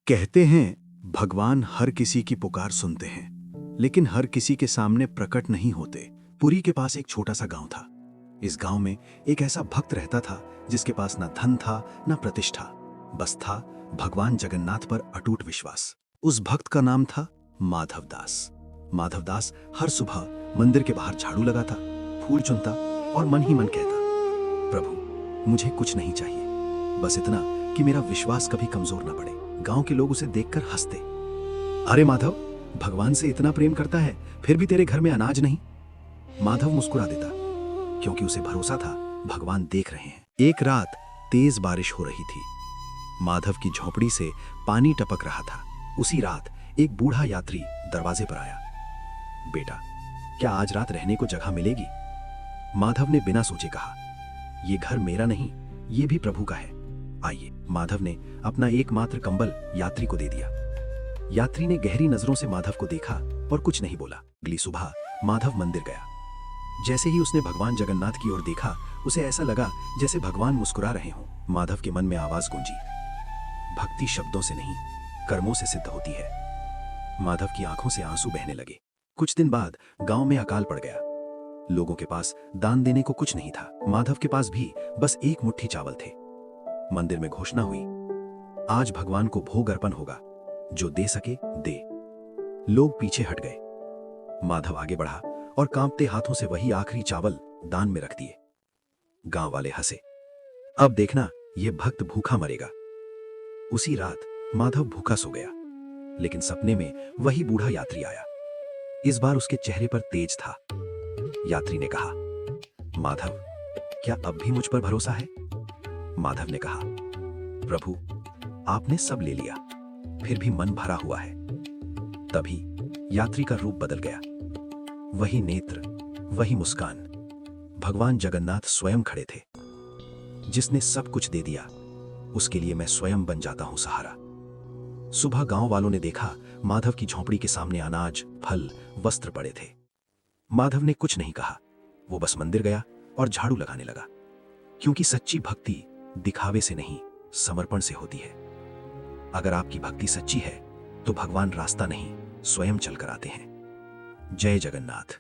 कहते हैं भगवान हर किसी की पुकार सुनते हैं, लेकिन हर किसी के सामने प्रकट नहीं होते। पुरी के पास एक छोटा सा गांव था। इस गांव में एक ऐसा भक्त रहता था जिसके पास न धन था न प्रतिष्ठा, बस था भगवान जगन्नाथ पर अटूट विश्वास। उस भक्त का नाम था माधवदास। माधवदास हर सुबह मंदिर के बाहर झाड़ू लगाता, फूल चुनता और मन ही मन कहता, प्रभु मुझे कुछ नहीं चाहिए, बस इतना कि मेरा विश्वास कभी कमजोर न पड़े। गांव के लोग उसे देखकर हंसते, अरे माधव, भगवान से इतना प्रेम करता है फिर भी तेरे घर में अनाज नहीं। माधव मुस्कुरा देता, क्योंकि उसे भरोसा था भगवान देख रहे हैं। एक रात तेज बारिश हो रही थी। माधव की झोपड़ी से पानी टपक रहा था। उसी रात एक बूढ़ा यात्री दरवाजे पर आया। बेटा, क्या आज रात रहने को जगह मिलेगी? माधव ने बिना सोचे कहा, यह घर मेरा नहीं, ये भी प्रभु का है, आइए। माधव ने अपना एकमात्र कंबल यात्री को दे दिया। यात्री ने गहरी नजरों से माधव को देखा और कुछ नहीं बोला। अगली सुबह माधव मंदिर गया। जैसे ही उसने भगवान जगन्नाथ की ओर देखा, उसे ऐसा लगा जैसे भगवान मुस्कुरा रहे हों। माधव के मन में आवाज गूंजी, भक्ति शब्दों से नहीं, कर्मों से सिद्ध होती है। माधव की आंखों से आंसू बहने लगे। कुछ दिन बाद गांव में अकाल पड़ गया। लोगों के पास दान देने को कुछ नहीं था। माधव के पास भी बस एक मुट्ठी चावल थे। मंदिर में घोषणा हुई, आज भगवान को भोग अर्पण होगा, जो दे सके दे। लोग पीछे हट गए। माधव आगे बढ़ा और कांपते हाथों से वही आखिरी चावल दान में रख दिए। गांव वाले हंसे, अब देखना यह भक्त भूखा मरेगा। उसी रात माधव भूखा सो गया, लेकिन सपने में वही बूढ़ा यात्री आया। इस बार उसके चेहरे पर तेज था। यात्री ने कहा, माधव, क्या अब भी मुझ पर भरोसा है? माधव ने कहा, प्रभु आपने सब ले लिया, फिर भी मन भरा हुआ है। तभी यात्री का रूप बदल गया। वही नेत्र, वही मुस्कान, भगवान जगन्नाथ स्वयं खड़े थे। जिसने सब कुछ दे दिया, उसके लिए मैं स्वयं बन जाता हूं सहारा। सुबह गांव वालों ने देखा, माधव की झोंपड़ी के सामने अनाज, फल, वस्त्र पड़े थे। माधव ने कुछ नहीं कहा, वो बस मंदिर गया और झाड़ू लगाने लगा, क्योंकि सच्ची भक्ति दिखावे से नहीं, समर्पण से होती है। अगर आपकी भक्ति सच्ची है तो भगवान रास्ता नहीं, स्वयं चलकर आते हैं। जय जगन्नाथ।